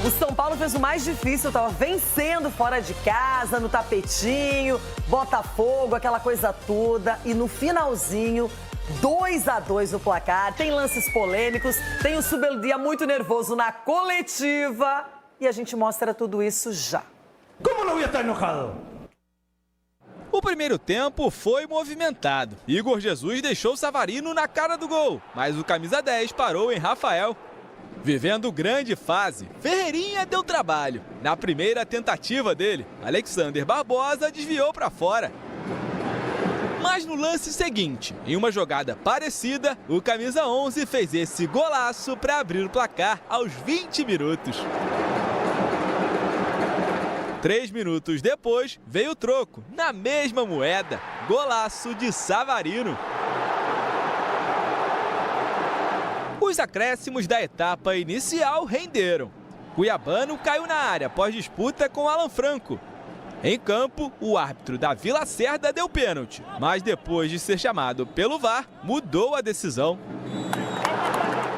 O São Paulo fez o mais difícil, estava vencendo fora de casa, no tapetinho, Botafogo, aquela coisa toda. E no finalzinho, 2-2 o placar. Tem lances polêmicos, tem o Zubeldia muito nervoso na coletiva. E a gente mostra tudo isso já. Como não ia estar enojado? O primeiro tempo foi movimentado. Igor Jesus deixou Savarino na cara do gol, mas o camisa 10 parou em Rafael. Vivendo grande fase, Ferreirinha deu trabalho. Na primeira tentativa dele, Alexander Barbosa desviou para fora. Mas no lance seguinte, em uma jogada parecida, o camisa 11 fez esse golaço para abrir o placar aos 20 minutos. 3 minutos depois, veio o troco, na mesma moeda, golaço de Savarino. Os acréscimos da etapa inicial renderam. Cuiabano caiu na área após disputa com Alan Franco. Em campo, o árbitro Davi Lacerda deu pênalti, mas depois de ser chamado pelo VAR, mudou a decisão.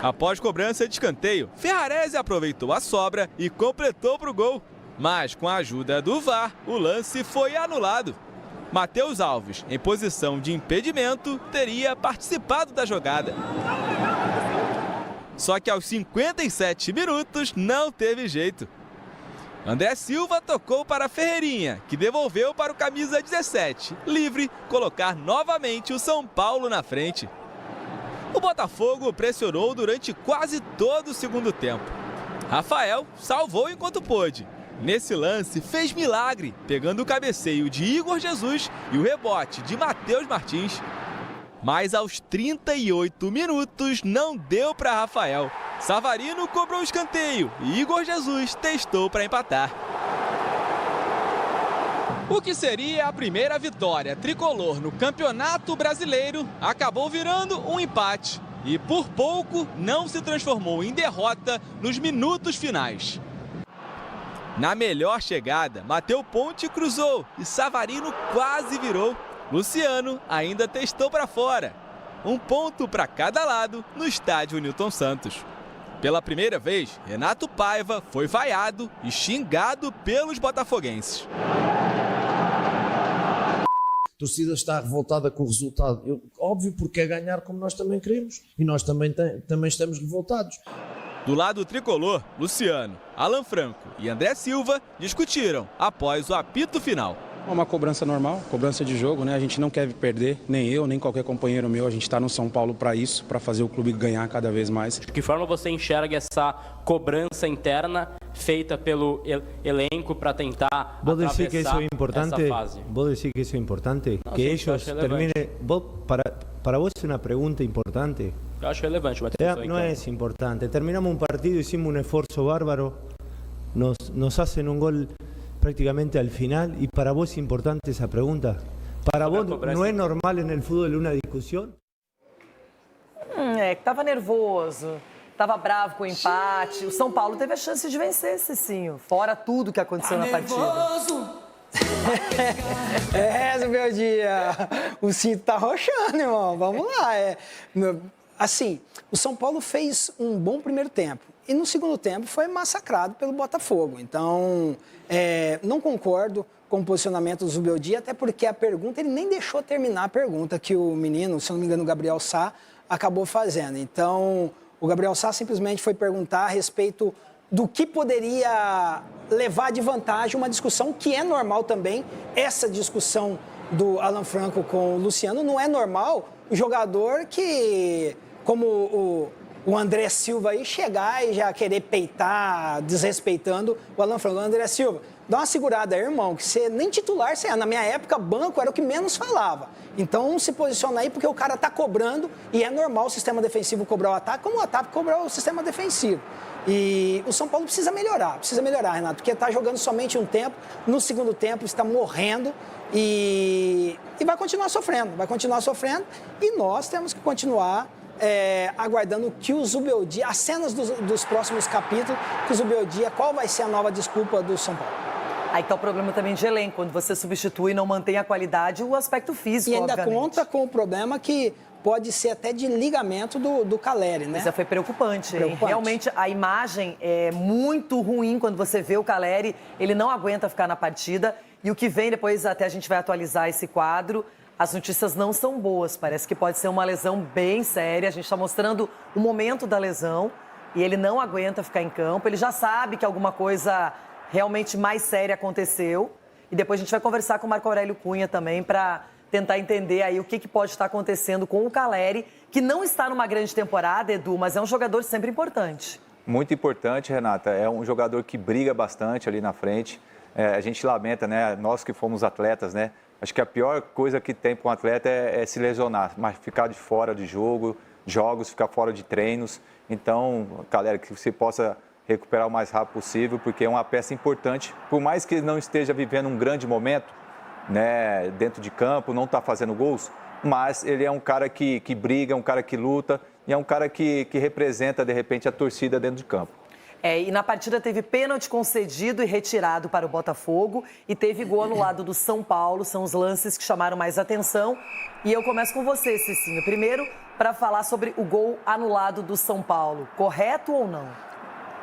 Após cobrança de escanteio, Ferrarese aproveitou a sobra e completou para o gol. Mas com a ajuda do VAR, o lance foi anulado. Matheus Alves, em posição de impedimento, teria participado da jogada. Só que aos 57 minutos não teve jeito. André Silva tocou para Ferreirinha, que devolveu para o camisa 17, livre, colocar novamente o São Paulo na frente. O Botafogo pressionou durante quase todo o segundo tempo. Rafael salvou enquanto pôde. Nesse lance, fez milagre, pegando o cabeceio de Igor Jesus e o rebote de Matheus Martins. Mas aos 38 minutos não deu para Rafael. Savarino cobrou o escanteio e Igor Jesus testou para empatar. O que seria a primeira vitória tricolor no Campeonato Brasileiro acabou virando um empate. E por pouco não se transformou em derrota nos minutos finais. Na melhor chegada, Matheus Ponte cruzou e Savarino quase virou. Luciano ainda testou para fora. 1 ponto para cada lado no estádio Newton Santos. Pela primeira vez, Renato Paiva foi vaiado e xingado pelos botafoguenses. A torcida está revoltada com o resultado. Óbvio, porque é ganhar como nós também queremos. E nós também estamos revoltados. Do lado tricolor, Luciano, Alan Franco e André Silva discutiram após o apito final. Uma cobrança normal, cobrança de jogo, né? A gente não quer perder, nem eu, nem qualquer companheiro meu. A gente está no São Paulo para isso, para fazer o clube ganhar cada vez mais. De que forma você enxerga essa cobrança interna feita pelo elenco para tentar atravessar que isso é importante, essa fase? Vos decís que isso é importante? Não, que sim, eles terminem... Para vos é uma pergunta importante? Eu acho relevante. Não é importante. Terminamos um partido, hicimos um esforço bárbaro, nos hacen um gol prácticamente al final, y para vos es importante esa pregunta. ¿Para vos no es normal en el fútbol una discusión? Que estava nervoso, estava bravo com o empate. O São Paulo teve a chance de vencer, Cicinho, fora tudo que aconteceu na partida. Zubeldia, o cinto tá roxando, irmão. Vamos lá. Assim, o São Paulo fez um bom primeiro tempo. E no segundo tempo foi massacrado pelo Botafogo. Então, não concordo com o posicionamento do Zubeldia, até porque a pergunta, ele nem deixou terminar a pergunta que o menino, se não me engano, o Gabriel Sá, acabou fazendo. Então, o Gabriel Sá simplesmente foi perguntar a respeito do que poderia levar de vantagem uma discussão que é normal também. Essa discussão do Alan Franco com o Luciano não é normal. O jogador que, como o André Silva aí, chegar e já querer peitar, desrespeitando o Alan Franco. André Silva, dá uma segurada aí, irmão, que você nem titular você é. Na minha época, banco era o que menos falava. Então, se posiciona aí, porque o cara tá cobrando, e é normal o sistema defensivo cobrar o ataque, como o ataque cobrar o sistema defensivo. E o São Paulo precisa melhorar, Renato, porque tá jogando somente um tempo, no segundo tempo está morrendo e vai continuar sofrendo, e nós temos que continuar aguardando que o Zubeldia, as cenas dos próximos capítulos, que o Zubeldia, qual vai ser a nova desculpa do São Paulo. Aí tá o problema também de elenco, quando você substitui e não mantém a qualidade, o aspecto físico, e ainda obviamente. conta com o problema que pode ser até de ligamento do Caleri, né? Isso foi preocupante, hein? Realmente, a imagem é muito ruim quando você vê o Caleri, ele não aguenta ficar na partida. E o que vem depois, até a gente vai atualizar esse quadro, as notícias não são boas. Parece que pode ser uma lesão bem séria. A gente está mostrando o momento da lesão e ele não aguenta ficar em campo. Ele já sabe que alguma coisa realmente mais séria aconteceu. E depois a gente vai conversar com o Marco Aurélio Cunha também para tentar entender aí o que pode estar acontecendo com o Caleri, que não está numa grande temporada, Edu, mas é um jogador sempre importante. Muito importante, Renata. É um jogador que briga bastante ali na frente. A gente lamenta, né? Nós que fomos atletas, né? Acho que a pior coisa que tem para um atleta é se lesionar, mas ficar de fora de jogos, ficar fora de treinos. Então, galera, que você possa recuperar o mais rápido possível, porque é uma peça importante. Por mais que ele não esteja vivendo um grande momento, né, dentro de campo, não está fazendo gols, mas ele é um cara que briga, um cara que luta e é um cara que representa, de repente, a torcida dentro de campo. E na partida teve pênalti concedido e retirado para o Botafogo e teve gol anulado do São Paulo. São os lances que chamaram mais atenção. E eu começo com você, Cicinho. Primeiro, para falar sobre o gol anulado do São Paulo. Correto ou não?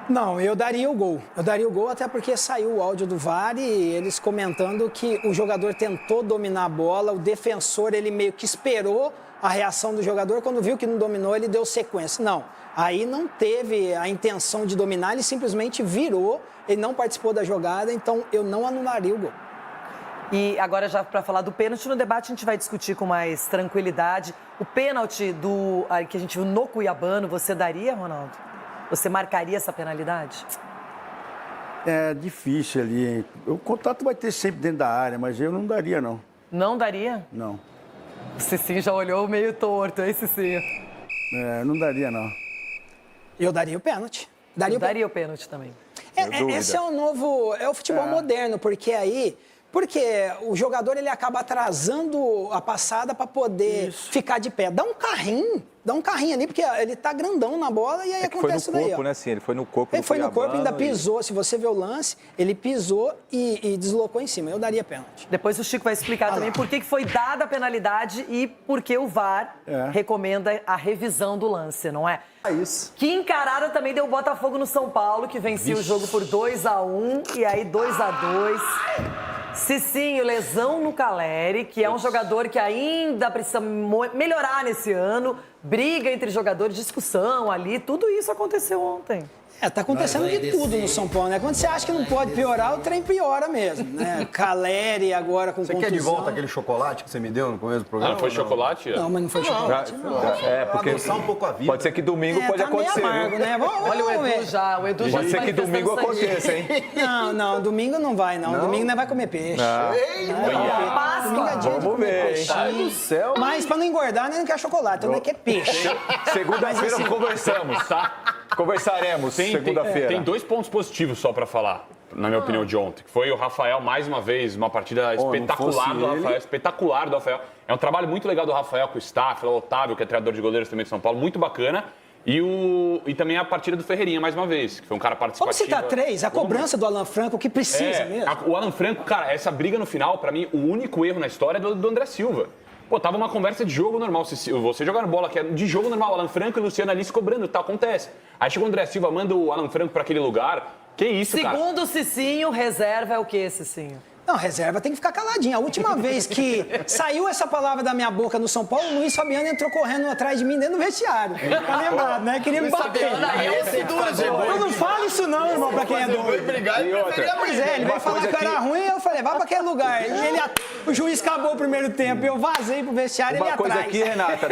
Não, eu daria o gol. Eu daria o gol até porque saiu o áudio do VAR e eles comentando que o jogador tentou dominar a bola, o defensor ele meio que esperou a reação do jogador, quando viu que não dominou, ele deu sequência. Não, aí não teve a intenção de dominar, ele simplesmente virou, ele não participou da jogada, então eu não anularia o gol. E agora já para falar do pênalti, no debate a gente vai discutir com mais tranquilidade. O pênalti que a gente viu no Cuiabano, você daria, Ronaldo? Você marcaria essa penalidade? É difícil ali, hein? O contato vai ter sempre dentro da área, mas eu não daria, não. Não daria? Não. O Cicinho já olhou meio torto, hein, Cicinho? Não daria, não. Eu daria o pênalti. Daria o pênalti também. Esse é o novo... É o futebol moderno, porque aí... Porque o jogador ele acaba atrasando a passada para poder ficar de pé. Dá um carrinho ali, porque ele tá grandão na bola e aí acontece foi no daí. Corpo, né? Sim, ele foi no corpo. Ele foi no corpo, ainda pisou. Se você ver o lance, ele pisou e deslocou em cima. Eu daria pênalti. Depois o Chico vai explicar também por que foi dada a penalidade e por que o VAR recomenda a revisão do lance, não é? Isso. Que encarada também deu o Botafogo no São Paulo, que vencia o jogo por 2-1 e aí 2-2. Cicinho, lesão no Caleri, que é um jogador que ainda precisa melhorar nesse ano. Briga entre jogadores, discussão ali, tudo isso aconteceu ontem. Tá acontecendo de tudo no São Paulo, né? Quando você acha que não pode piorar, o trem piora mesmo, né? Caleri agora com contusão. Você quer de volta aquele chocolate que você me deu no começo do programa? Não foi chocolate? Não, mas não foi chocolate. Porque um pouco a vida. Pode ser que domingo pode acontecer. Meio amargo, né? Olha o Edu já, Pode ser que domingo aconteça, hein? Não, domingo não vai, não. Domingo não vai comer peixe. Domingo é dia de comer peixe. Ai, do céu. Mas pra não engordar, não quer chocolate, não quer peixe. Segunda-feira conversamos, tá? Conversaremos segunda-feira. Tem 2 pontos positivos só para falar, na minha opinião, de ontem. Que foi o Rafael, mais uma vez, uma partida espetacular do Rafael. Espetacular do Rafael. É um trabalho muito legal do Rafael com o staff, o Otávio, que é treinador de goleiros também de São Paulo. Muito bacana. E também a partida do Ferreirinha, mais uma vez, que foi um cara participativo. Vamos citar 3, a cobrança do Alan Franco, que precisa mesmo. O Alan Franco, cara, essa briga no final, para mim, o único erro na história é do André Silva. Pô, tava uma conversa de jogo normal. Você jogando bola que é de jogo normal, Alan Franco e Luciano ali se cobrando, tá, acontece. Aí chegou o André Silva, manda o Alan Franco pra aquele lugar. Que isso, cara? Segundo o Cicinho, reserva é o quê, Cicinho? Não, reserva tem que ficar caladinha. A última vez que saiu essa palavra da minha boca no São Paulo, o Luiz Fabiano entrou correndo atrás de mim dentro do vestiário. Tá lembrado, né? Queria me bater. Eu não falo isso não, irmão, pra quem é doido. Pois é, ele veio falar que era ruim, eu falei, vai pra aquele lugar. E o juiz acabou o primeiro tempo, eu vazei pro vestiário e ele atrás. Uma coisa aqui, Renata,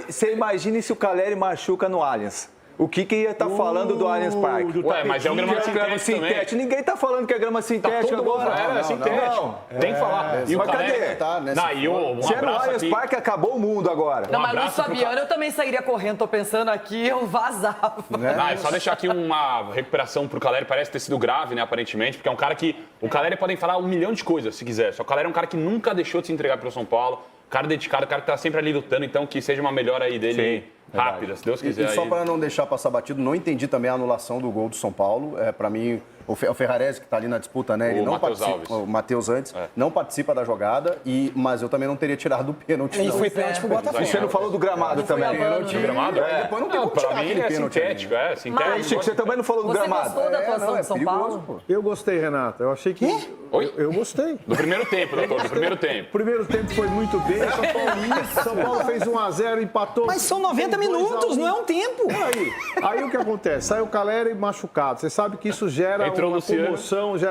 você imagine se o Caleri machuca no Allianz. O que ia estar falando do Allianz Parque? Ué, mas é o grama sintético. Ninguém tá falando que é grama sintética agora. É sintético. Tem que falar. E o Caleri? Se é no Allianz Parque, acabou o mundo agora. Não, mas Luiz Fabiano, eu também sairia correndo. Tô pensando aqui, eu vazava. Só deixar aqui uma recuperação pro Caleri. Parece ter sido grave, né, aparentemente. Porque é um cara que... O Caleri podem falar 1 milhão de coisas, se quiser. Só que o Caleri é um cara que nunca deixou de se entregar pro São Paulo. Cara dedicado, cara que tá sempre ali lutando. Então, que seja uma melhora aí dele... Sim. Rápida, se Deus quiser. E só para não deixar passar batido, não entendi também a anulação do gol do São Paulo. Para mim, o Ferrarese, que está ali na disputa, né? Ele O não Matheus participa. Alves. O Matheus antes, não participa da jogada, mas eu também não teria tirado o pênalti. E foi pênalti pro Botafogo. E você não falou do gramado também. Do gramado? Depois não tem como tirar Pra mim aquele é pênalti. sintético, ali, né? sintético. Chico, você também não falou do gramado. Você gostou da atuação de São perigoso, Paulo? pô. Eu gostei, Renata. Eu achei que... Oi? Eu gostei. Do primeiro tempo, doutor, do primeiro tempo. O primeiro tempo foi muito bem. São Paulo fez 1-0, empatou. Mas são 90 minutos, não é um tempo. Aí o que acontece? Sai o Caleri machucado. Você sabe que isso gera Entrou o Luciano.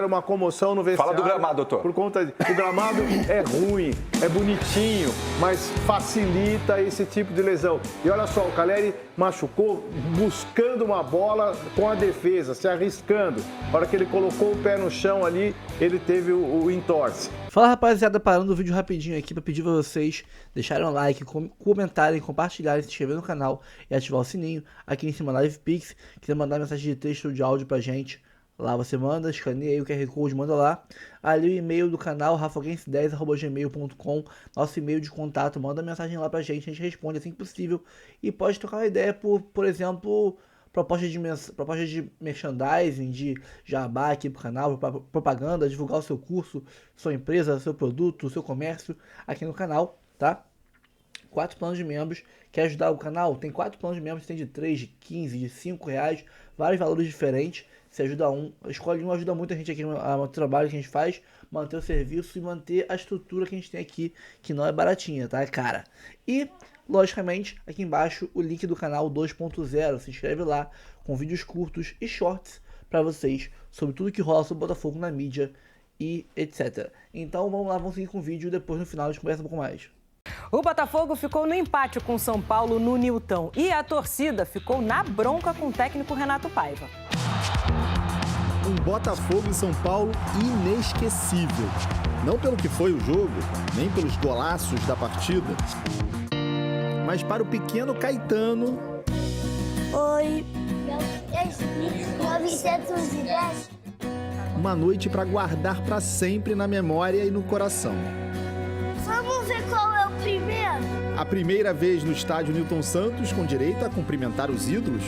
uma comoção no vestiário. Fala do gramado, doutor. Por conta o gramado é ruim, é bonitinho, mas facilita esse tipo de lesão. E olha só, o Caleri machucou buscando uma bola com a defesa, se arriscando. Na hora que ele colocou o pé no chão ali, ele teve o entorse. Fala, rapaziada, parando o vídeo rapidinho aqui para pedir para vocês deixarem um like, comentarem, compartilharem, se inscrever no canal e ativar o sininho. Aqui em cima Live Pix, quiser mandar mensagem de texto ou de áudio pra gente, lá você manda, escaneia aí o QR Code, manda lá. Ali o e-mail do canal, rafaguense10@gmail.com, nosso e-mail de contato, manda mensagem lá pra gente, a gente responde assim que possível. E pode trocar uma ideia por exemplo, proposta de merchandising, de jabá aqui pro canal, propaganda, divulgar o seu curso, sua empresa, seu produto, seu comércio aqui no canal, tá? 4 planos de membros. Quer ajudar o canal? Tem 4 planos de membros, tem de 3, de 15, de 5 reais, vários valores diferentes. Se ajuda um, escolhe um, ajuda muito a gente aqui no trabalho que a gente faz, manter o serviço e manter a estrutura que a gente tem aqui, que não é baratinha, tá? É cara. E, logicamente, aqui embaixo o link do canal 2.0, se inscreve lá, com vídeos curtos e shorts para vocês, sobre tudo que rola sobre o Botafogo na mídia e etc. Então vamos lá, vamos seguir com o vídeo, depois no final a gente conversa um pouco mais. O Botafogo ficou no empate com o São Paulo no Nilton e a torcida ficou na bronca com o técnico Renato Paiva. Um Botafogo e São Paulo inesquecível. Não pelo que foi o jogo, nem pelos golaços da partida, mas para o pequeno Caetano. Oi, 910. Uma noite para guardar para sempre na memória e no coração. Vamos ver qual é o primeiro? A primeira vez no estádio Nilton Santos, com direito a cumprimentar os ídolos.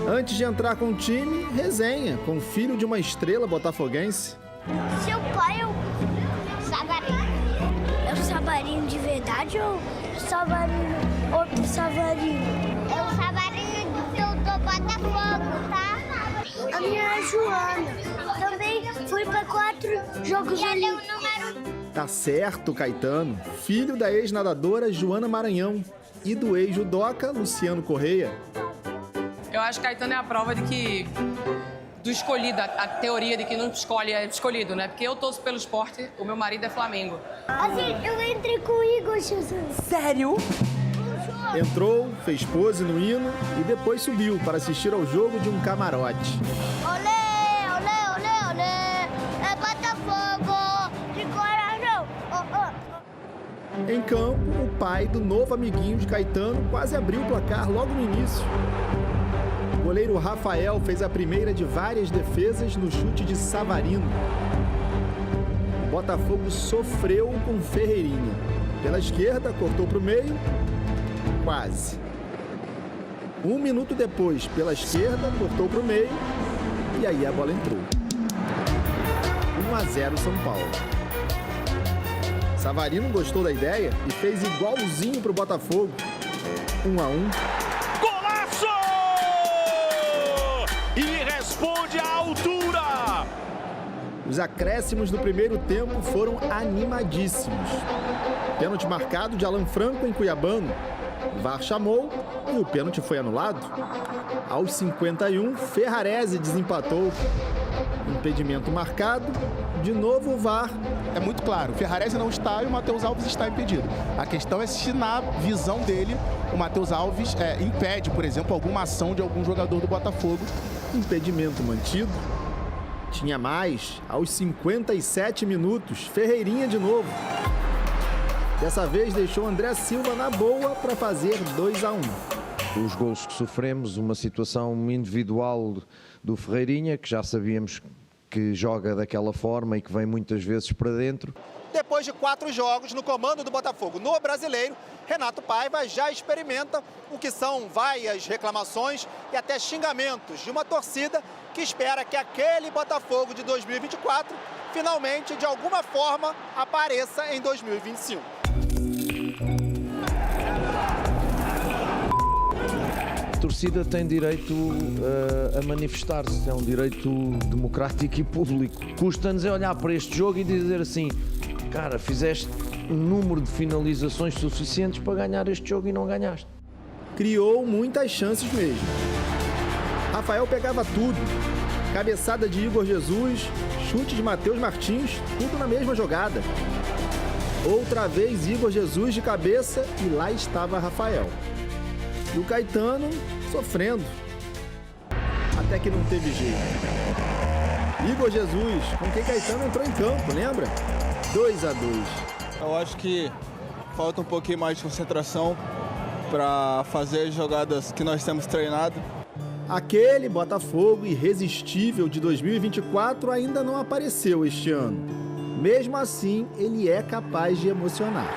Antes de entrar com o time, resenha com o filho de uma estrela botafoguense. Seu pai é o Savarino. É o Savarino de verdade ou Savarino, outro Savarino? É o Savarino do Botafogo, tá? A minha é a Joana. Também fui para 4 jogos ali. Tá certo, Caetano, filho da ex-nadadora Joana Maranhão e do ex-judoca Luciano Correia. Eu acho que Caetano é a prova de que do escolhido, a teoria de que não escolhe é escolhido, né? Porque eu torço pelo esporte, o meu marido é Flamengo. Assim, eu entrei com o Igor Jesus. Sério? Entrou, fez pose no hino e depois subiu para assistir ao jogo de um camarote. Olê, olê, olê, olê, é Botafogo, de coração. Em campo, o pai do novo amiguinho de Caetano quase abriu o placar logo no início. O goleiro Rafael fez a primeira de várias defesas no chute de Savarino. O Botafogo sofreu com Ferreirinha. Pela esquerda, cortou para o meio. Quase. 1 minuto depois, pela esquerda, cortou para o meio. E aí a bola entrou. 1-0 São Paulo. Savarino gostou da ideia e fez igualzinho para o Botafogo. 1-1. Golaço! E responde à altura! Os acréscimos do primeiro tempo foram animadíssimos. Pênalti marcado de Alan Franco em Cuiabano. O VAR chamou e o pênalti foi anulado. Aos 51, Ferrarese desempatou. Impedimento marcado. De novo o VAR. É muito claro, o Ferrarese não está e o Matheus Alves está impedido. A questão é se na visão dele o Matheus Alves impede, por exemplo, alguma ação de algum jogador do Botafogo. Impedimento mantido. Tinha mais. Aos 57 minutos, Ferreirinha de novo. Dessa vez deixou André Silva na boa para fazer 2-1. Os gols que sofremos, uma situação individual do Ferreirinha, que já sabíamos que joga daquela forma e que vem muitas vezes para dentro. Depois de 4 jogos no comando do Botafogo no Brasileiro, Renato Paiva já experimenta o que são várias reclamações e até xingamentos de uma torcida que espera que aquele Botafogo de 2024 finalmente, de alguma forma, apareça em 2025. A torcida tem direito a manifestar-se, é um direito democrático e público. Custa-nos olhar para este jogo e dizer assim, cara, fizeste um número de finalizações suficientes para ganhar este jogo e não ganhaste. Criou muitas chances mesmo. Rafael pegava tudo. Cabeçada de Igor Jesus, chute de Matheus Martins, tudo na mesma jogada. Outra vez Igor Jesus de cabeça e lá estava Rafael. E o Caetano sofrendo. Até que não teve jeito. Igor Jesus, com quem Caetano entrou em campo, lembra? 2-2. Eu acho que falta um pouquinho mais de concentração para fazer as jogadas que nós temos treinado. Aquele Botafogo irresistível de 2024 ainda não apareceu este ano. Mesmo assim, ele é capaz de emocionar.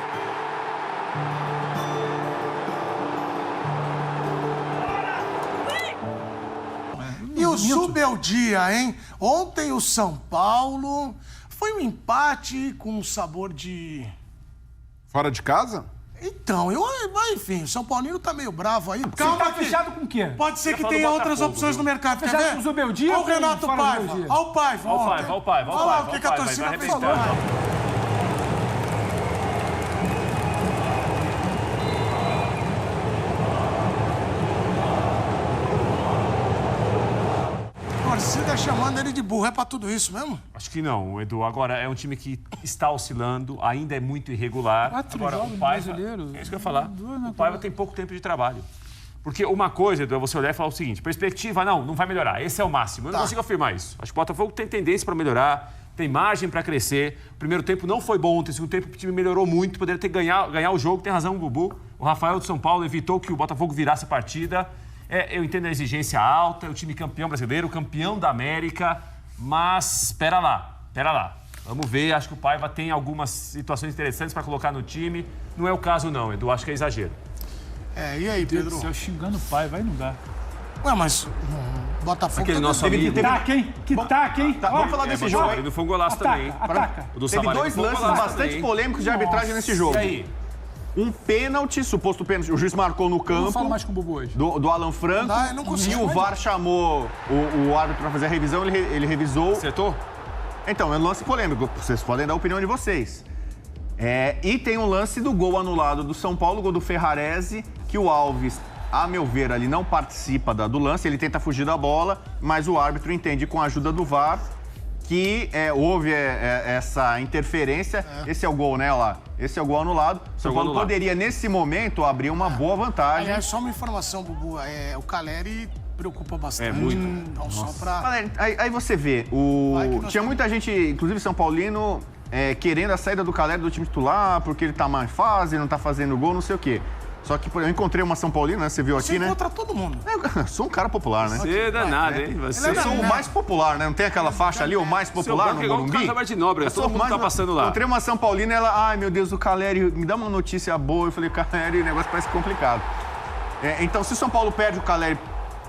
E o Zubeldia, hein? Ontem o São Paulo foi um empate com um sabor de... Fora de casa? Então, enfim, o São Paulino tá meio bravo aí. Calma, tá fechado com o quê? Pode ser que tenha outras opções no mercado, quer ver? Fechado com o Zubeldia? Olha o Renato Paiva. Olha o Paiva. Olha o Paiva. Olha lá o que a torcida falou. Torcida chamando ele de burro, é pra tudo isso mesmo? Acho que não, Edu. Agora, é um time que está oscilando, ainda é muito irregular. Agora, o Paiva, é isso que eu ia falar. O Paiva tem pouco tempo de trabalho. Porque uma coisa, Edu, é você olhar e falar o seguinte, perspectiva, não vai melhorar, esse é o máximo. Eu não consigo afirmar isso. Acho que o Botafogo tem tendência para melhorar, tem margem para crescer. O primeiro tempo não foi bom, o segundo tempo o time melhorou muito, poderia ter ganhar o jogo, tem razão o Bubu. O Rafael de São Paulo evitou que o Botafogo virasse a partida. Eu entendo a exigência alta, é o time campeão brasileiro, campeão da América, mas espera lá. Vamos ver, acho que o Paiva tem algumas situações interessantes para colocar no time. Não é o caso não, Edu, acho que é exagero. E aí, Pedro? Se eu xingando o Paiva, aí não dá. Ué, mas Botafogo... Aquele nosso amigo... Que taca, hein? Vamos falar desse jogo aí. Ele foi um golaço também. Ataca. O do Teve dois lances bastante polêmicos de arbitragem nesse jogo. E aí? Um pênalti, suposto pênalti, o juiz marcou no campo. Não falo mais com o Bubu hoje. Do Alan Franco. Eu não consigo. E o VAR chamou o árbitro para fazer a revisão, ele revisou. Acertou? Então, é um lance polêmico. Vocês podem dar a opinião de vocês. E tem um lance do gol anulado do São Paulo, gol do Ferrarese, que o Alves, a meu ver, ali não participa do lance, ele tenta fugir da bola, mas o árbitro entende com a ajuda do VAR que houve essa interferência. Esse é o gol, né, lá? Esse é o gol anulado. O São Paulo poderia, nesse momento, abrir uma boa vantagem. Aliás, só uma informação, Bubu. O Caleri preocupa bastante. Muito. Não só pra... Caleri, aí você vê, tinha muita gente, inclusive São Paulino, querendo a saída do Caleri do time titular, porque ele tá má em fase, não tá fazendo gol, não sei o quê. Só que eu encontrei uma São Paulina, né? Você viu aqui, né? Você encontra todo mundo. Eu sou um cara popular, né? Você é danado, hein? Eu sou o mais popular, né? Não tem aquela faixa ali, o mais popular no Morumbi? De Nobre, todo mundo tá passando lá. Encontrei uma São Paulina e ela, ai meu Deus, o Caleri, me dá uma notícia boa. Eu falei, Caleri, o negócio parece complicado. Então, se o São Paulo perde o Caleri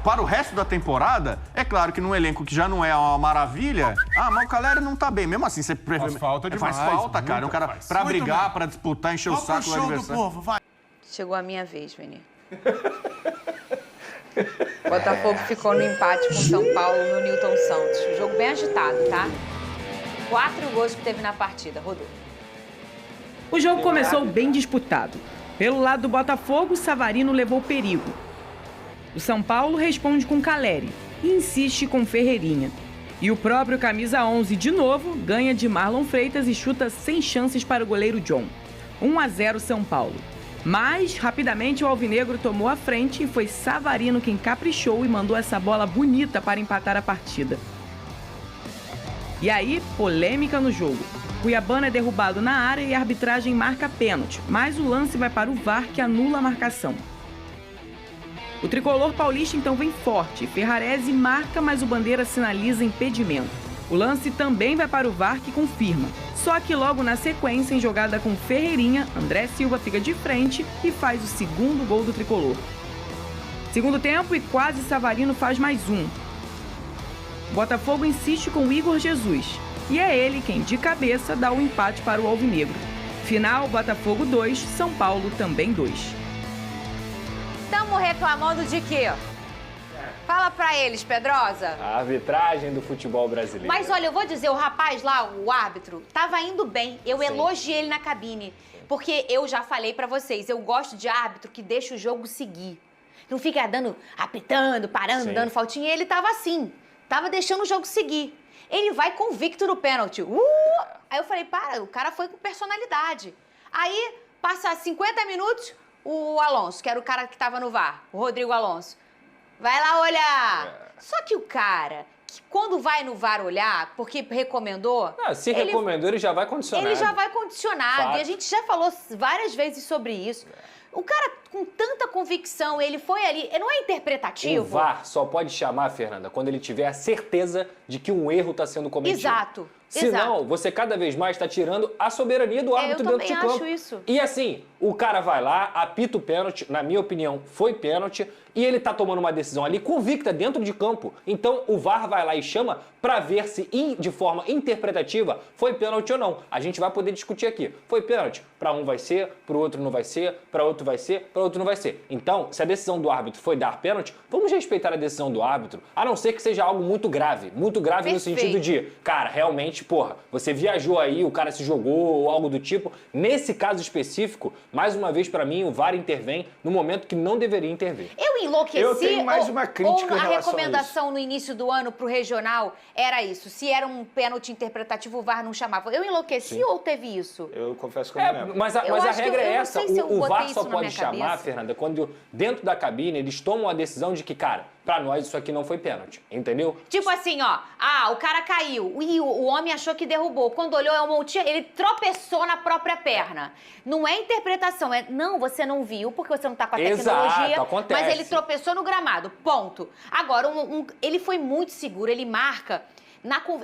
para o resto da temporada, é claro que num elenco que já não é uma maravilha, mas o Caleri não tá bem. Mesmo assim, você faz falta demais. Faz falta, cara. É um cara pra brigar, pra disputar, encher o saco do adversário. Do povo, vai. Chegou a minha vez, Vini. Botafogo ficou no empate com o São Paulo no Newton Santos. Jogo bem agitado, tá? 4 gols que teve na partida. Rodou. O jogo começou bem disputado. Pelo lado do Botafogo, Savarino levou perigo. O São Paulo responde com Caleri e insiste com Ferreirinha. E o próprio camisa 11, de novo, ganha de Marlon Freitas e chuta sem chances para o goleiro John. 1-0 São Paulo. Mas, rapidamente, o alvinegro tomou a frente e foi Savarino quem caprichou e mandou essa bola bonita para empatar a partida. E aí, polêmica no jogo. Cuiabano é derrubado na área e a arbitragem marca pênalti, mas o lance vai para o VAR, que anula a marcação. O tricolor paulista então vem forte. Ferrarese marca, mas o Bandeira sinaliza impedimento. O lance também vai para o VAR, que confirma. Só que logo na sequência, em jogada com Ferreirinha, André Silva fica de frente e faz o segundo gol do tricolor. Segundo tempo e quase Savarino faz mais um. O Botafogo insiste com o Igor Jesus. E é ele quem, de cabeça, dá o empate para o alvinegro. Final, Botafogo 2, São Paulo também 2. Estamos reclamando de quê? Fala pra eles, Pedrosa. A arbitragem do futebol brasileiro. Mas olha, eu vou dizer, o rapaz lá, o árbitro, tava indo bem. Eu elogiei ele na cabine. Porque eu já falei pra vocês, eu gosto de árbitro que deixa o jogo seguir. Não fica apitando, parando, dando faltinha. E ele tava assim, tava deixando o jogo seguir. Ele vai convicto no pênalti. Aí eu falei, para, o cara foi com personalidade. Aí, passa 50 minutos, o Alonso, que era o cara que tava no VAR, o Rodrigo Alonso, vai lá olhar. Só que o cara, que quando vai no VAR olhar, porque recomendou... Se recomendou, ele já vai condicionado. Ele já vai condicionado. Fato. E a gente já falou várias vezes sobre isso. O cara, com tanta convicção, ele foi ali... Não é interpretativo? O VAR só pode chamar, Fernanda, quando ele tiver a certeza de que um erro está sendo cometido. Exato. Senão, você cada vez mais está tirando a soberania do árbitro dentro de campo. Eu também acho isso. E assim, o cara vai lá, apita o pênalti, na minha opinião, foi pênalti, e ele tá tomando uma decisão ali convicta dentro de campo. Então, o VAR vai lá e chama para ver se, de forma interpretativa, foi pênalti ou não. A gente vai poder discutir aqui. Foi pênalti? Para um vai ser, para o outro não vai ser, para outro vai ser, para outro não vai ser. Então, se a decisão do árbitro foi dar pênalti, vamos respeitar a decisão do árbitro, a não ser que seja algo muito grave no sentido de, cara, realmente, porra, você viajou aí, o cara se jogou ou algo do tipo. Nesse caso específico, mais uma vez, para mim, o VAR intervém no momento que não deveria intervir. Eu enlouqueci. Eu tenho mais uma crítica ou em a relação recomendação no início do ano pro regional era isso. Se era um pênalti interpretativo, o VAR não chamava. Eu enlouqueci ou teve isso? Eu confesso que eu não lembro. Mas a regra é essa. O VAR só pode chamar, cabeça. Fernanda, quando dentro da cabine eles tomam a decisão de que, cara, pra nós isso aqui não foi pênalti, entendeu? Tipo assim, ó, o cara caiu e o homem achou que derrubou. Quando olhou, ele tropeçou na própria perna. Não é interpretação, não, você não viu porque você não tá com a tecnologia. Exato, acontece. Mas ele tropeçou no gramado, ponto. Agora, ele foi muito seguro, ele marca...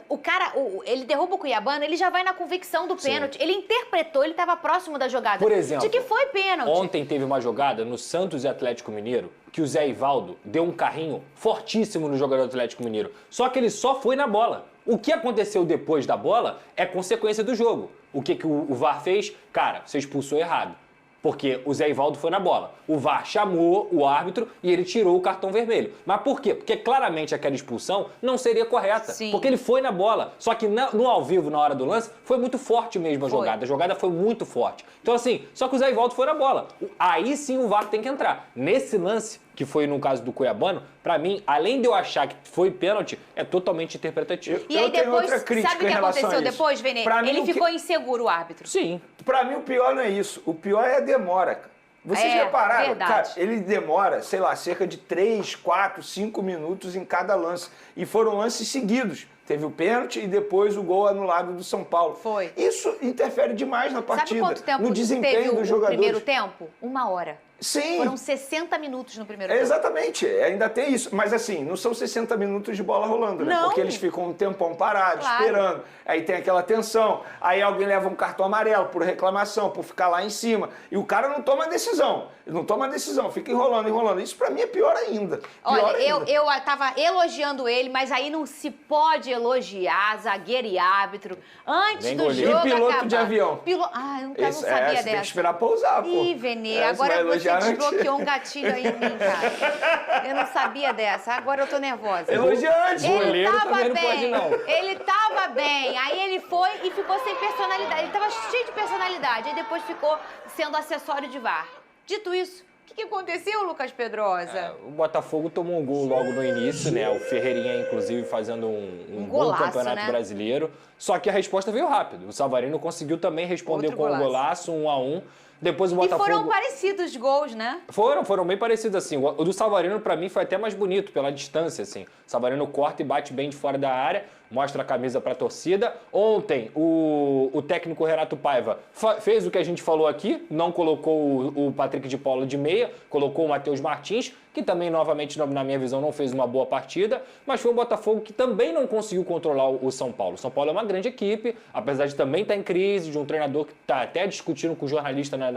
O cara, ele derruba o Cuiabano, ele já vai na convicção do pênalti. Ele interpretou, ele estava próximo da jogada. Por exemplo, de que foi pênalti. Ontem teve uma jogada no Santos e Atlético Mineiro que o Zé Ivaldo deu um carrinho fortíssimo no jogador do Atlético Mineiro. Só que ele só foi na bola. O que aconteceu depois da bola é consequência do jogo. O que o VAR fez? Cara, você expulsou errado. Porque o Zé Ivaldo foi na bola. O VAR chamou o árbitro e ele tirou o cartão vermelho. Mas por quê? Porque claramente aquela expulsão não seria correta. Sim. Porque ele foi na bola. Só que no ao vivo, na hora do lance, foi muito forte mesmo a jogada. A jogada foi muito forte. Então assim, só que o Zé Ivaldo foi na bola. Aí sim o VAR tem que entrar. Nesse lance, que foi no caso do Cuiabano, pra mim, além de eu achar que foi pênalti, é totalmente interpretativo. E aí depois, sabe o que aconteceu depois, Vene? Ele ficou inseguro, o árbitro. Sim. Pra mim, o pior não é isso. O pior é a demora, cara. Vocês repararam? Verdade. Cara, ele demora, sei lá, cerca de 3, 4, 5 minutos em cada lance. E foram lances seguidos. Teve o pênalti e depois o gol anulado do São Paulo. Foi. Isso interfere demais na partida. Sabe quanto tempo no desempenho teve dos jogadores. primeiro tempo? 1 hora. Sim. Foram 60 minutos no primeiro tempo. Exatamente, ainda tem isso. Mas assim, não são 60 minutos de bola rolando, né? Não. Porque eles ficam um tempão parados, Claro. esperando. Aí tem aquela tensão. Aí alguém leva um cartão amarelo por reclamação, por ficar lá em cima. E o cara não toma decisão. Ele não toma decisão, fica enrolando, enrolando. Isso pra mim é pior ainda. Olha, eu tava elogiando ele, mas aí não se pode elogiar zagueiro e árbitro antes Nem do goleiro. jogo E piloto acabar. de avião? Eu não Esse- sabia você dessa. tem que esperar pousar, pô. Ih, Venê, Você vai agora você elogiar antes. desbloqueou um gatilho aí em mim, cara. Eu não sabia dessa, agora eu tô nervosa. Elogia antes. Ele Goleiro tava também não bem, pode, não. ele tava bem, aí ele foi e ficou sem personalidade. Ele tava cheio de personalidade, aí depois ficou sendo acessório de VAR. Dito isso, o que aconteceu, Lucas Pedrosa? O Botafogo tomou um gol logo no início, né? O Ferreirinha, inclusive, fazendo um bom golaço, campeonato né? brasileiro. Só que a resposta veio rápido. O Savarino conseguiu também responder Outro com um golaço. golaço, 1-1. Depois o E Botafogo... foram parecidos os gols, né? Foram bem parecidos, assim. O do Savarino, pra mim, foi até mais bonito, pela distância, assim. O Savarino corta e bate bem de fora da área, mostra a camisa pra torcida. Ontem, o técnico Renato Paiva fez o que a gente falou aqui, não colocou o Patrick de Paula de meia, colocou o Matheus Martins, que também, novamente, na minha visão, não fez uma boa partida, mas foi o Botafogo que também não conseguiu controlar o São Paulo. O São Paulo é uma grande equipe, apesar de também estar em crise, de um treinador que está até discutindo com o jornalista na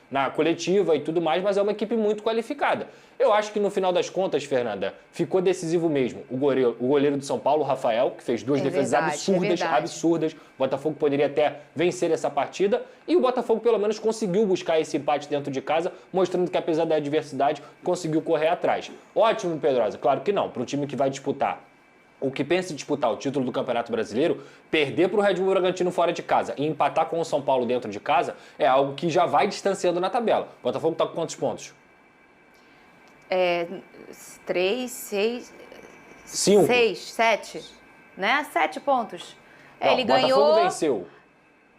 na coletiva e tudo mais, mas é uma equipe muito qualificada. Eu acho que no final das contas, Fernanda, ficou decisivo mesmo o goleiro do São Paulo, o Rafael, que fez duas defesas absurdas. O Botafogo poderia até vencer essa partida e o Botafogo pelo menos conseguiu buscar esse empate dentro de casa, mostrando que apesar da adversidade, conseguiu correr atrás. Ótimo, Pedrosa, claro que não, para um time que vai disputar o que pensa em disputar o título do Campeonato Brasileiro, perder para o Red Bull Bragantino fora de casa e empatar com o São Paulo dentro de casa é algo que já vai distanciando na tabela. O Botafogo está com quantos pontos? 3, 6... 5. 6, 7, né? 7 pontos. Não, ele Botafogo ganhou... venceu.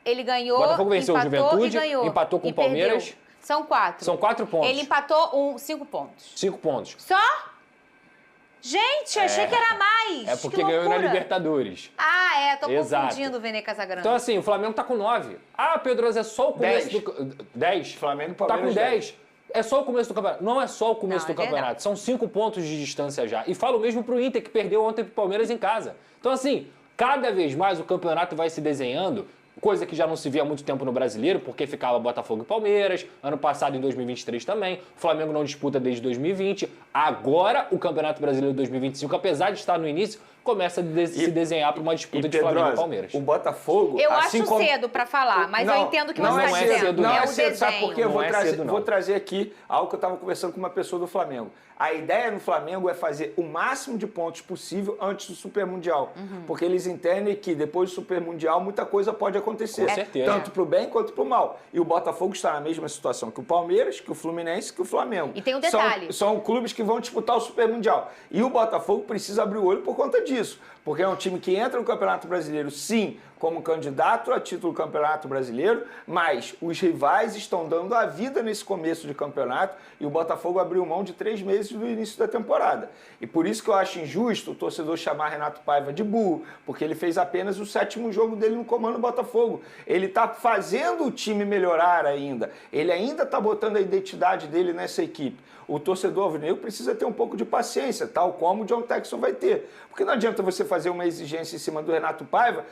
Ele ganhou, Botafogo venceu o Juventude, empatou com o Palmeiras. Perdeu. São 4. São 4 pontos. Ele empatou 5 pontos. 5 pontos. Só? Gente, achei que era mais. É porque ganhou na Libertadores. Tô confundindo o Vene Casagrande. Então, assim, o Flamengo tá com 9. Ah, Pedroso, é só o começo do... 10? Flamengo, tá Palmeiras, com 10. É só o começo do campeonato. Não é só o começo do campeonato. Verdade. São 5 pontos de distância já. E falo mesmo pro Inter, que perdeu ontem pro Palmeiras em casa. Então, assim, cada vez mais o campeonato vai se desenhando, coisa que já não se via há muito tempo no Brasileiro, porque ficava Botafogo e Palmeiras, ano passado em 2023 também, o Flamengo não disputa desde 2020, agora o Campeonato Brasileiro de 2025, apesar de estar no início, começa a se desenhar para uma disputa de Flamengo e Palmeiras. O Botafogo... Eu acho cedo para falar, mas eu entendo o que você está dizendo. Não é o cedo, sabe desenho. por quê? Eu vou trazer aqui algo que eu estava conversando com uma pessoa do Flamengo. A ideia no Flamengo é fazer o máximo de pontos possível antes do Super Mundial. Porque eles entendem que depois do Super Mundial muita coisa pode acontecer. Com certeza. Tanto para o bem quanto para o mal. E o Botafogo está na mesma situação que o Palmeiras, que o Fluminense, que o Flamengo. E tem um detalhe. São clubes que vão disputar o Super Mundial. E o Botafogo precisa abrir o olho por conta disso. Porque é um time que entra no Campeonato Brasileiro, sim, como candidato a título do Campeonato Brasileiro, mas os rivais estão dando a vida nesse começo de campeonato e o Botafogo abriu mão de 3 meses do início da temporada. E por isso que eu acho injusto o torcedor chamar Renato Paiva de burro, porque ele fez apenas o 7º jogo dele no comando do Botafogo. Ele está fazendo o time melhorar ainda. Ele ainda está botando a identidade dele nessa equipe. O torcedor alvinegro precisa ter um pouco de paciência, tal como o John Texton vai ter. Porque não adianta você fazer uma exigência em cima do Renato Paiva,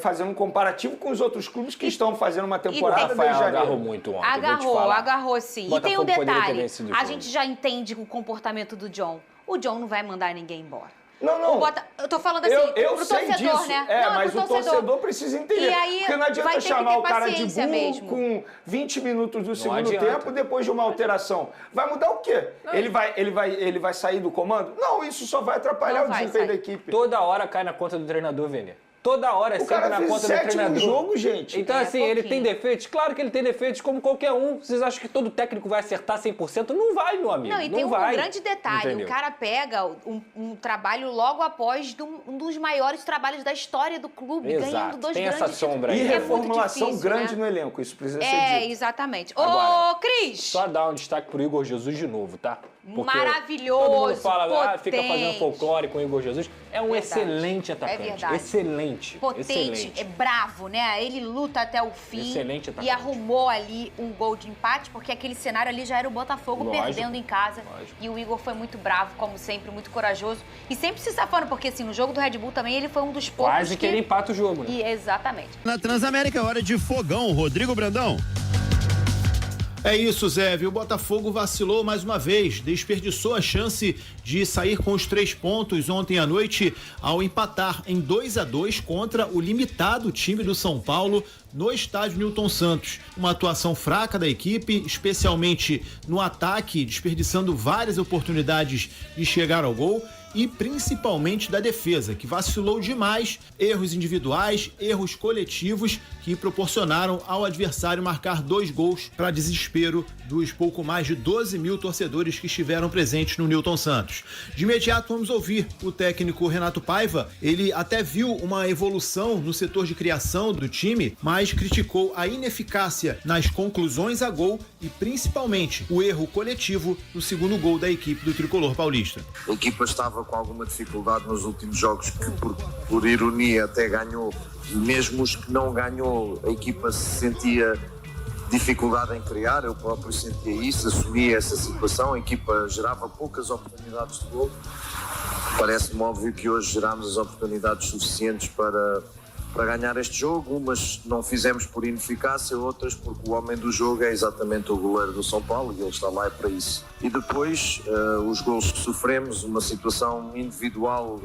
fazendo um comparativo com os outros clubes que estão fazendo uma temporada desde janeiro. Agarrou muito ontem, agarrou sim. E tem um detalhe, a jogo. gente já entende o comportamento do John. O John não vai mandar ninguém embora. Não. Eu tô falando assim, eu pro sei torcedor, disso, né? mas o torcedor precisa entender. E aí porque não adianta vai ter chamar que ter o cara de paciência burro mesmo. com 20 minutos do segundo adianta. tempo depois de uma alteração. Vai mudar o quê? Ele vai sair do comando? Não, isso só vai atrapalhar o desempenho da equipe. Toda hora cai na conta do treinador, Vene. Toda hora é sempre na conta do treinador. Jogo, gente. Então, assim, ele tem defeitos? Claro que ele tem defeitos, como qualquer um. Vocês acham que todo técnico vai acertar 100%? Não vai, meu amigo. Não, e tem um grande detalhe. Entendeu? O cara pega um trabalho logo após um dos maiores trabalhos da história do clube, Exato. ganhando 2 tem grandes essa sombra E aí. reformulação difícil, grande né? no elenco, isso precisa ser dito. Exatamente. Agora, Ô, Cris! Só dar um destaque pro Igor Jesus de novo, tá? Porque maravilhoso, todo mundo fala lá, fica potente. fazendo folclore com o Igor Jesus. É um Verdade. excelente atacante. É verdade. Excelente. Potente, excelente. é bravo, né? Ele luta até o fim. Excelente atacante. E arrumou ali um gol de empate, porque aquele cenário ali já era o Botafogo Lógico. perdendo em casa. Lógico. E o Igor foi muito bravo, como sempre, muito corajoso. E sempre se safando, porque assim, no jogo do Red Bull também ele foi um dos poucos Quase que ele empata o jogo, né? E, exatamente. Na Transamérica é hora de fogão. Rodrigo Brandão. É isso, Zé. O Botafogo vacilou mais uma vez, desperdiçou a chance de sair com os 3 pontos ontem à noite ao empatar em 2-2 contra o limitado time do São Paulo no estádio Newton Santos. Uma atuação fraca da equipe, especialmente no ataque, desperdiçando várias oportunidades de chegar ao gol e principalmente da defesa, que vacilou demais, erros individuais, erros coletivos que proporcionaram ao adversário marcar 2 gols para desespero dos pouco mais de 12 mil torcedores que estiveram presentes no Newton Santos. De imediato vamos ouvir o técnico Renato Paiva. Ele até viu uma evolução no setor de criação do time, mas criticou a ineficácia nas conclusões a gol e principalmente o erro coletivo no segundo gol da equipe do Tricolor Paulista. A equipa estava com alguma dificuldade nos últimos jogos que por ironia até ganhou, mesmo os que não ganhou a equipa se sentia dificuldade em criar, eu próprio sentia isso, assumia essa situação, a equipa gerava poucas oportunidades de gol. Parece-me óbvio que hoje gerámos as oportunidades suficientes para para ganhar este jogo. Umas não fizemos por ineficácia, outras porque o homem do jogo é exatamente o goleiro do São Paulo e ele está lá para isso. E depois os golos que sofremos, uma situação individual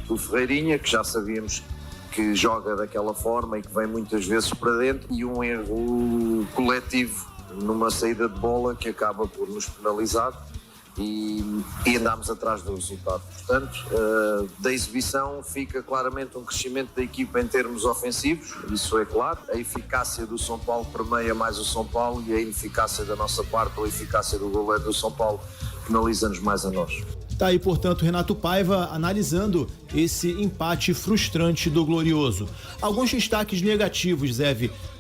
do Ferreirinha, que já sabíamos que joga daquela forma e que vem muitas vezes para dentro, e um erro coletivo numa saída de bola que acaba por nos penalizar e andámos atrás do resultado. Portanto, da exibição fica claramente um crescimento da equipa em termos ofensivos, isso é claro. A eficácia do São Paulo permeia mais o São Paulo e a ineficácia da nossa parte, ou a eficácia do goleiro do São Paulo, penaliza-nos mais a nós. Tá aí, portanto, Renato Paiva analisando esse empate frustrante do Glorioso. Alguns destaques negativos, Zé.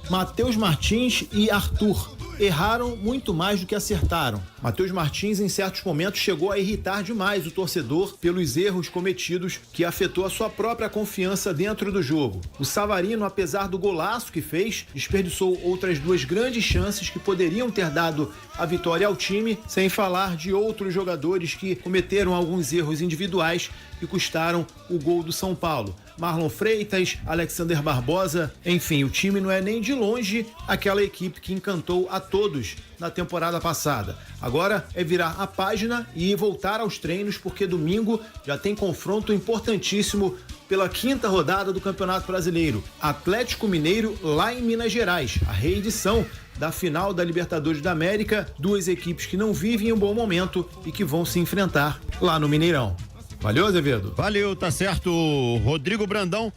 Matheus Martins e Arthur erraram muito mais do que acertaram. Matheus Martins, em certos momentos, chegou a irritar demais o torcedor pelos erros cometidos, que afetou a sua própria confiança dentro do jogo. O Savarino, apesar do golaço que fez, desperdiçou outras 2 grandes chances que poderiam ter dado a vitória ao time, sem falar de outros jogadores que cometeram alguns erros individuais que custaram o gol do São Paulo. Marlon Freitas, Alexander Barbosa, enfim, o time não é nem de longe aquela equipe que encantou a todos na temporada passada. Agora é virar a página e voltar aos treinos, porque domingo já tem confronto importantíssimo pela 5ª rodada do Campeonato Brasileiro. Atlético Mineiro lá em Minas Gerais, a reedição da final da Libertadores da América, 2 equipes que não vivem um bom momento e que vão se enfrentar lá no Mineirão. Valeu, Azevedo? Valeu, tá certo, Rodrigo Brandão.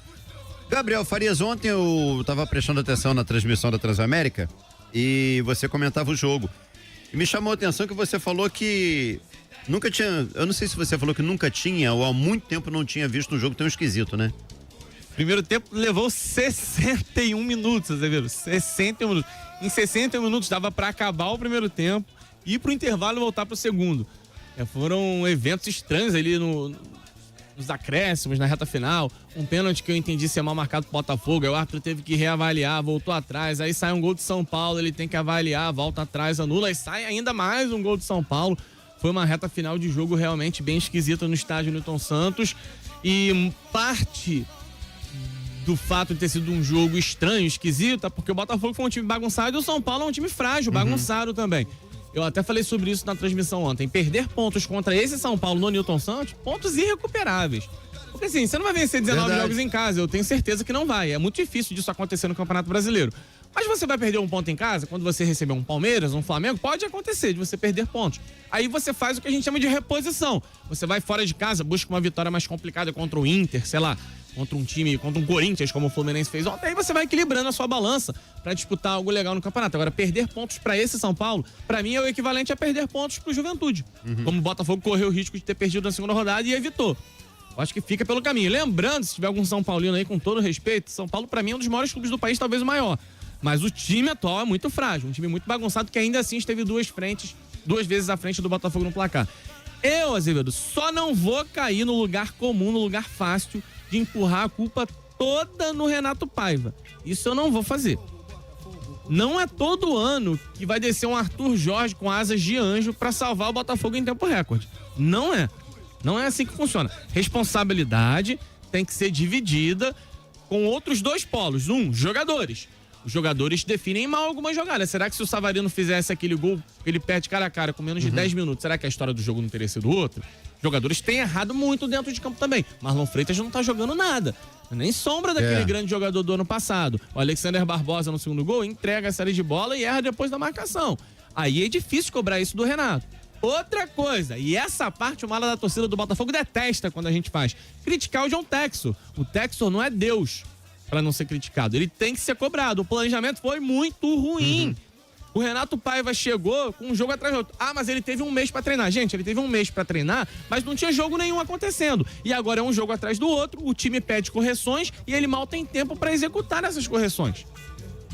Gabriel Farias, ontem eu tava prestando atenção na transmissão da Transamérica e você comentava o jogo. E me chamou a atenção que você falou que nunca tinha, eu não sei se você falou que nunca tinha ou há muito tempo não tinha visto um jogo tão esquisito, né? Primeiro tempo levou 61 minutos, Azevedo, 61 minutos. Em 61 minutos dava para acabar o primeiro tempo, ir pro intervalo e voltar pro segundo. Foram eventos estranhos ali nos acréscimos, na reta final. Um pênalti que eu entendi ser mal marcado pro Botafogo, aí o árbitro teve que reavaliar, voltou atrás, aí sai um gol de São Paulo, ele tem que avaliar, volta atrás, anula, e sai ainda mais um gol de São Paulo. Foi uma reta final de jogo realmente bem esquisita no estádio Newton Santos, e parte do fato de ter sido um jogo estranho, esquisito, porque o Botafogo foi um time bagunçado e o São Paulo é um time frágil, bagunçado também. Eu até falei sobre isso na transmissão ontem. Perder pontos contra esse São Paulo no Newton Santos, pontos irrecuperáveis. Porque assim, você não vai vencer 19 jogos em casa, eu tenho certeza que não vai. É muito difícil disso acontecer no Campeonato Brasileiro. Mas você vai perder um ponto em casa, quando você receber um Palmeiras, um Flamengo, pode acontecer de você perder pontos. Aí você faz o que a gente chama de reposição. Você vai fora de casa, busca uma vitória mais complicada contra o Inter, sei lá, contra um time, contra um Corinthians, como o Fluminense fez ontem, aí você vai equilibrando a sua balança pra disputar algo legal no campeonato. Agora, perder pontos pra esse São Paulo, pra mim é o equivalente a perder pontos pro Juventude. Como o Botafogo correu o risco de ter perdido na segunda rodada e evitou. Eu acho que fica pelo caminho. Lembrando, se tiver algum São Paulino aí, com todo respeito, São Paulo pra mim é um dos maiores clubes do país, talvez o maior. Mas o time atual é muito frágil, um time muito bagunçado, que ainda assim esteve 2 vezes à frente do Botafogo no placar. Eu, Azevedo, só não vou cair no lugar comum, no lugar fácil de empurrar a culpa toda no Renato Paiva. Isso eu não vou fazer. Não é todo ano que vai descer um Arthur Jorge com asas de anjo pra salvar o Botafogo em tempo recorde. Não é. Não é assim que funciona. Responsabilidade tem que ser dividida com outros 2 polos. Jogadores. Os jogadores definem mal algumas jogadas. Será que se o Savarino fizesse aquele gol, ele perde cara a cara com menos de 10 minutos, será que a história do jogo não teria sido outra? Os jogadores têm errado muito dentro de campo também. Marlon Freitas não tá jogando nada. Nem sombra daquele grande jogador do ano passado. O Alexander Barbosa no segundo gol entrega a série de bola e erra depois da marcação. Aí é difícil cobrar isso do Renato. Outra coisa, e essa parte o mala da torcida do Botafogo detesta quando a gente faz, criticar o John Textor. O Textor não é Deus para não ser criticado. Ele tem que ser cobrado. O planejamento foi muito ruim. O Renato Paiva chegou com um jogo atrás do outro. Ah, mas ele teve um mês pra treinar. Gente, ele teve um mês pra treinar, mas não tinha jogo nenhum acontecendo. E agora é um jogo atrás do outro, o time pede correções e ele mal tem tempo pra executar essas correções.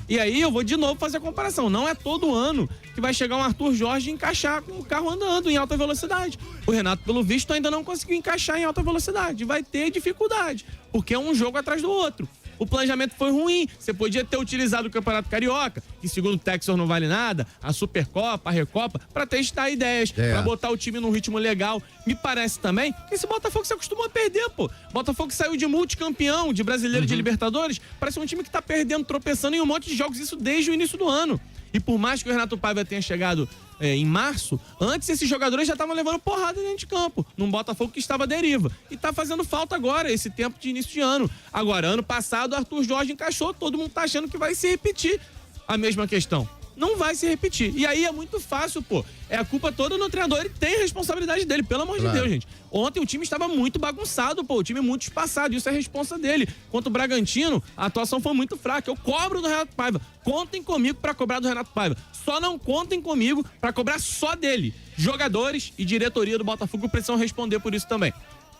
E aí eu vou de novo fazer a comparação. Não é todo ano que vai chegar um Arthur Jorge e encaixar com o carro andando em alta velocidade. O Renato, pelo visto, ainda não conseguiu encaixar em alta velocidade. Vai ter dificuldade, porque é um jogo atrás do outro. o planejamento foi ruim. Você podia ter utilizado o Campeonato Carioca, que segundo o Texor não vale nada, a Supercopa, a Recopa, pra testar ideias, pra botar o time num ritmo legal. Me parece também que esse Botafogo se acostumou a perder, pô. Botafogo saiu de multicampeão, de brasileiro, de Libertadores, parece um time que tá perdendo, tropeçando em um monte de jogos, isso desde o início do ano. E por mais que o Renato Paiva tenha chegado em março, antes esses jogadores já estavam levando porrada dentro de campo, num Botafogo que estava à deriva. E tá fazendo falta agora, esse tempo de início de ano. Agora, ano passado, o Arthur Jorge encaixou, todo mundo tá achando que vai se repetir a mesma questão. Não vai se repetir. E aí é muito fácil, pô. É a culpa toda no treinador e tem a responsabilidade dele, pelo amor de Deus, gente. Ontem o time estava muito bagunçado, pô. O time muito espaçado, isso é responsa dele. Quanto o Bragantino, a atuação foi muito fraca. Eu cobro do Renato Paiva. Contem comigo pra cobrar do Renato Paiva. Só não contem comigo pra cobrar só dele. Jogadores e diretoria do Botafogo precisam responder por isso também.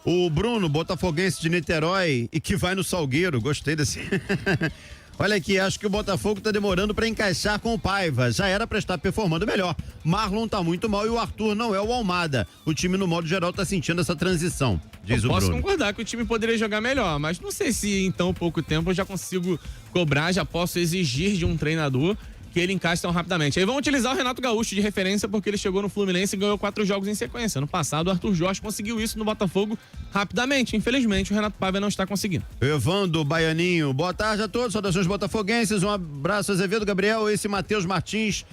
O Bruno, botafoguense de Niterói e que vai no Salgueiro. Gostei desse... Olha aqui, acho que o Botafogo tá demorando pra encaixar com o Paiva. Já era pra estar performando melhor. Marlon tá muito mal e o Arthur não é o Almada. O time, no modo geral, tá sentindo essa transição, diz o Bruno. Posso concordar que o time poderia jogar melhor, mas não sei se em tão pouco tempo eu já consigo cobrar, já posso exigir de um treinador que ele encaixe tão rapidamente. Aí vão utilizar o Renato Gaúcho de referência porque ele chegou no Fluminense e ganhou 4 jogos em sequência. No passado, o Arthur Jorge conseguiu isso no Botafogo rapidamente. Infelizmente, o Renato Paiva não está conseguindo. Evandro Baianinho, boa tarde a todos, saudações botafoguenses, um abraço Azevedo, Gabriel, esse Matheus Martins,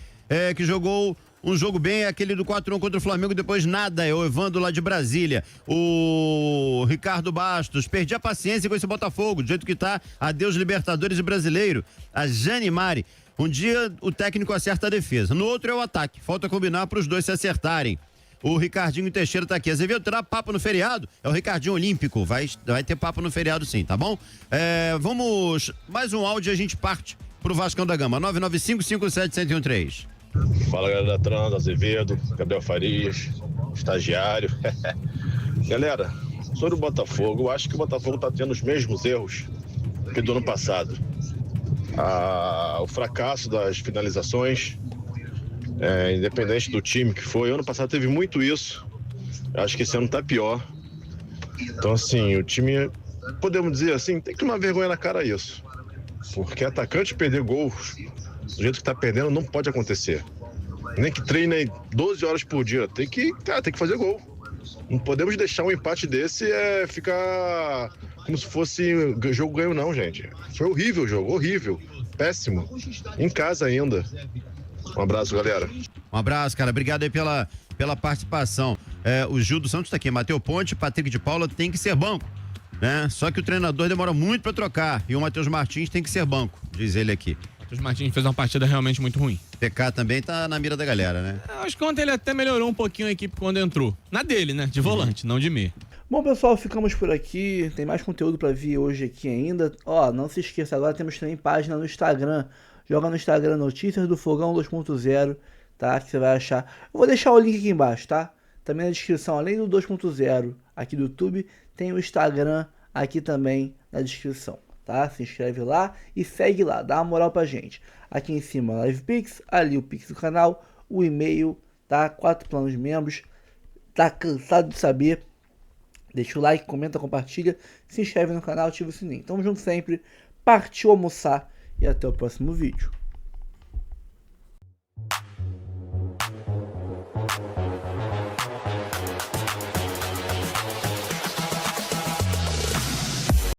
que jogou um jogo bem, aquele do 4-1 contra o Flamengo, depois nada, é o Evandro lá de Brasília. O Ricardo Bastos, perdi a paciência com esse Botafogo, do jeito que tá, adeus Libertadores e Brasileiro. A Jane Mari, um dia o técnico acerta a defesa, no outro é o ataque, falta combinar para os dois se acertarem. O Ricardinho Teixeira tá aqui. Azevedo, terá papo no feriado? É o Ricardinho Olímpico, vai ter papo no feriado sim, tá bom? Vamos, mais um áudio e a gente parte pro Vascão da Gama, 995571013. Fala galera da Trans, Azevedo, Gabriel Farias, estagiário. Galera, sobre o Botafogo, eu acho que o Botafogo tá tendo os mesmos erros que do ano passado. O fracasso das finalizações, independente do time que foi, ano passado teve muito isso, eu acho que esse ano tá pior. Então assim, o time, podemos dizer assim, tem que tomar vergonha na cara isso, porque atacante perder gols do jeito que tá perdendo não pode acontecer. Nem que treine 12 horas por dia, tem que fazer gol. Não podemos deixar um empate desse ficar como se fosse jogo ganho não, gente. Foi horrível o jogo, horrível, péssimo, em casa ainda. Um abraço, galera. Um abraço, cara, obrigado aí pela participação. O Gil dos Santos tá aqui, Matheus Ponte, Patrick de Paula tem que ser banco, né? Só que o treinador demora muito pra trocar e o Matheus Martins tem que ser banco, diz ele aqui. O Martins fez uma partida realmente muito ruim. PK também tá na mira da galera, né? Acho que ontem ele até melhorou um pouquinho a equipe quando entrou. Na dele, né? De volante, não de meia. Bom, pessoal, ficamos por aqui. Tem mais conteúdo pra vir hoje aqui ainda. Ó, não se esqueça, agora temos também página no Instagram. Joga no Instagram Notícias do Fogão 2.0, tá? Que você vai achar. Eu vou deixar o link aqui embaixo, tá? Também na descrição, além do 2.0 aqui do YouTube, tem o Instagram aqui também na descrição. Tá? Se inscreve lá e segue lá, dá uma moral pra gente. Aqui em cima, LivePix, ali o Pix do canal, o e-mail, tá? 4 planos de membros. Tá cansado de saber? Deixa o like, comenta, compartilha, se inscreve no canal, ativa o sininho. Tamo junto sempre, partiu almoçar e até o próximo vídeo.